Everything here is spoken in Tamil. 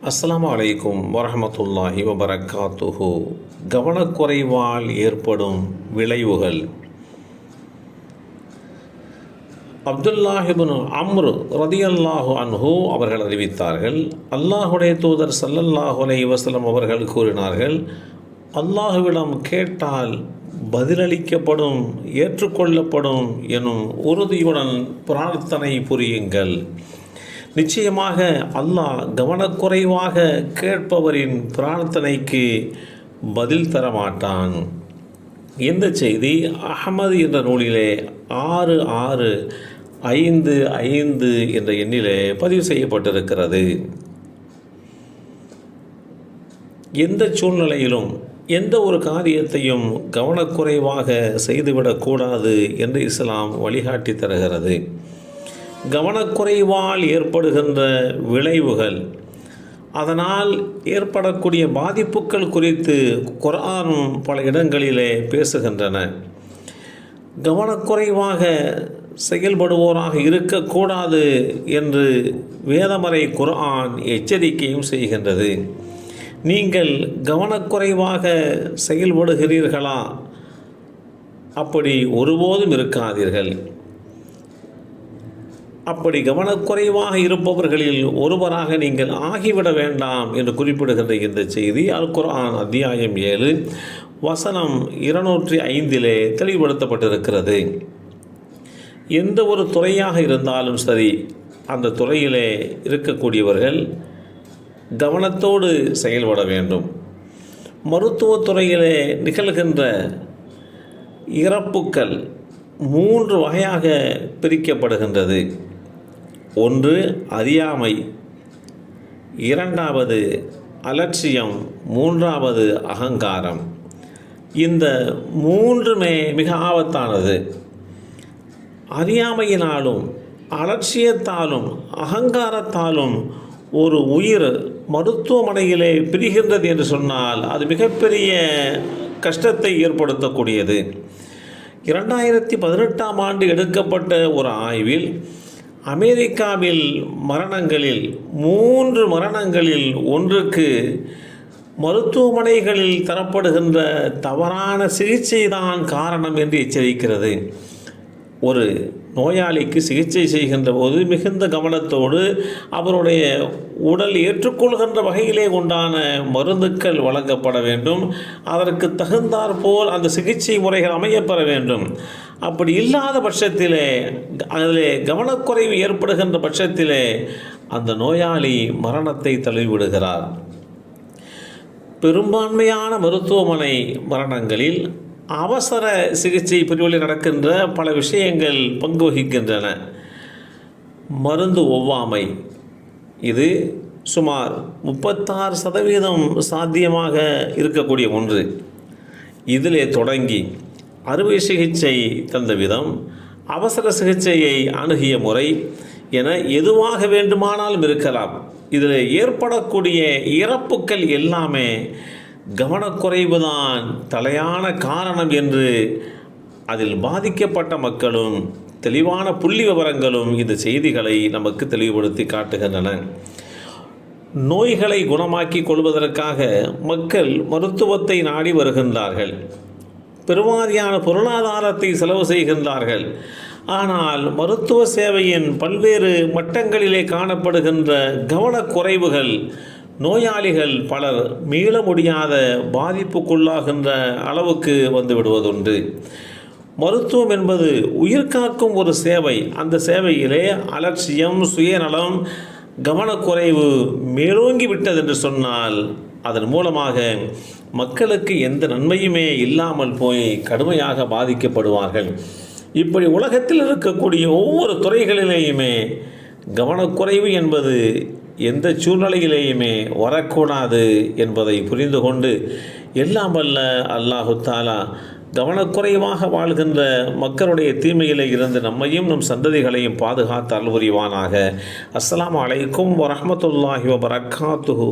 அஸ்ஸலாமு அலைக்கும் வரஹ்மத்துல்லாஹி வபரகாத்துஹு. கவனக்குறைவால் ஏற்படும் விளைவுகள். அப்துல்லாஹ் இப்னு அம்ர் ரதியல்லாஹு அன்ஹு அவர்கள் அறிவித்தார்கள், அல்லாஹுடைய தூதர் ஸல்லல்லாஹு அலைஹி வஸல்லம் அவர்கள் கூறினார்கள், அல்லாஹுவிடம் கேட்டால் பதிலளிக்கப்படும், ஏற்றுக்கொள்ளப்படும் எனும் உறுதியுடன் பிரார்த்தனை புரியுங்கள். நிச்சயமாக அல்லாஹ் கவனக்குறைவாக கேட்பவரின் பிரார்த்தனைக்கு பதில் தரமாட்டான். இந்த செய்தி அஹ்மது என்ற நூலிலே 6655 என்ற எண்ணிலே பதிவு செய்யப்பட்டிருக்கிறது. எந்த சூழ்நிலையிலும் எந்த ஒரு காரியத்தையும் கவனக்குறைவாக செய்துவிடக்கூடாது என்று இஸ்லாம் வழிகாட்டி தருகிறது. கவனக்குறைவால் ஏற்படுகின்ற விளைவுகள், அதனால் ஏற்படக்கூடிய பாதிப்புகள் குறித்து குர்ஆனும் பல இடங்களிலே பேசுகின்றன. கவனக்குறைவாக செயல்படுவோராக இருக்கக்கூடாது என்று வேதமறை குர்ஆன் எச்சரிக்கையும் செய்கின்றது. நீங்கள் கவனக்குறைவாக செயல்படுகிறீர்களா? அப்படி ஒருபோதும் இருக்காதீர்கள். அப்படி கவனக்குறைவாக இருப்பவர்களில் ஒருவராக நீங்கள் ஆகிவிட வேண்டாம் என்று குறிப்பிடுகின்ற இந்த செய்தி அல் குர்ஆன் அத்தியாயம் 7 வசனம் 205 தெளிவுபடுத்தப்பட்டிருக்கிறது. எந்த ஒரு துறையாக இருந்தாலும் சரி, அந்த துறையிலே இருக்கக்கூடியவர்கள் கவனத்தோடு செயல்பட வேண்டும். மருத்துவத்துறையிலே நிகழ்கின்ற இறப்புக்கள் 3 வகையாக பிரிக்கப்படுகின்றது. ஒன்று அறியாமை, இரண்டாவது அலட்சியம், மூன்றாவது அகங்காரம். இந்த 3மே மிக ஆபத்தானது. அறியாமையினாலும் அலட்சியத்தாலும் அகங்காரத்தாலும் ஒரு உயிர் மருத்துவமனையிலே பிரிகின்றது என்று சொன்னால் அது மிகப்பெரிய கஷ்டத்தை ஏற்படுத்தக்கூடியது. 2018ஆம் ஆண்டு எடுக்கப்பட்ட ஒரு ஆய்வில் அமெரிக்காவில் மரணங்களில் 3 மரணங்களில் ஒன்றுக்கு மருத்துவமனைகளில் தரப்படுகின்ற தவறான சிகிச்சை தான் காரணம் என்று எச்சரிக்கிறது. ஒரு நோயாளிக்கு சிகிச்சை செய்கின்ற போது மிகுந்த கவனத்தோடு அவருடைய உடல் ஏற்றுக்கொள்கின்ற வகையிலே உண்டான மருந்துக்கள் வழங்கப்பட வேண்டும். அதற்கு தகுந்தாற்போல் அந்த சிகிச்சை முறைகள் அமையப்பெற வேண்டும். அப்படி இல்லாத பட்சத்திலே, அதில் கவனக்குறைவு ஏற்படுகின்ற பட்சத்திலே அந்த நோயாளி மரணத்தை தழுவிவிடுகிறார். பெரும்பான்மையான மருத்துவமனை மரணங்களில் அவசர சிகிச்சை பிரிவில் நடக்கின்ற பல விஷயங்கள் பங்கு வகிக்கின்றன. மருந்து ஒவ்வாமை, இது சுமார் 36% சாத்தியமாக இருக்கக்கூடிய ஒன்று. இதிலே தொடங்கி அறுவை சிகிச்சை தந்த விதம், அவசர சிகிச்சையை அணுகிய முறை என எதுவாக வேண்டுமானாலும் இருக்கலாம். இதில் ஏற்படக்கூடிய இறப்புக்கள் எல்லாமே கவனக்குறைவுதான் தலையான காரணம் என்று அதில் பாதிக்கப்பட்ட மக்களும் தெளிவான புள்ளி விவரங்களும் இந்த செய்திகளை நமக்கு தெளிவுபடுத்தி காட்டுகின்றன. நோய்களை குணமாக்கி கொள்வதற்காக மக்கள் மருத்துவத்தை நாடி வருகின்றார்கள். பெருவாரியான பொருளாதாரத்தை செலவு செய்கின்றார்கள். ஆனால் மருத்துவ சேவையின் பல்வேறு மட்டங்களிலே காணப்படுகின்ற கவனக்குறைவுகள் நோயாளிகள் பலர் மீள முடியாத பாதிப்புக்குள்ளாகின்ற அளவுக்கு வந்து விடுவதுண்டு. மருத்துவம் என்பது உயிர்காக்கும் ஒரு சேவை. அந்த சேவையிலே அலட்சியம், சுயநலம், கவனக்குறைவு மேலோங்கி விட்டது என்று சொன்னால் அதன் மூலமாக மக்களுக்கு எந்த நன்மையுமே இல்லாமல் போய் கடுமையாக பாதிக்கப்படுவார்கள். இப்படி உலகத்தில் இருக்கக்கூடிய ஒவ்வொரு துறைகளிலேயுமே கவனக்குறைவு என்பது எந்த சூழ்நிலையிலேயுமே வரக்கூடாது என்பதை புரிந்து கொண்டு எல்லாம் வல்ல அல்லாஹு தஆலா கவனக்குறைவாக வாழ்கின்ற மக்களுடைய தீமையிலே இருந்து நம்மையும் நம் சந்ததிகளையும் பாதுகாத்து அருள் புரிவானாக. அஸ்ஸலாமு அலைக்கும் வரஹ்மத்துல்லாஹி வபரகாத்துஹு.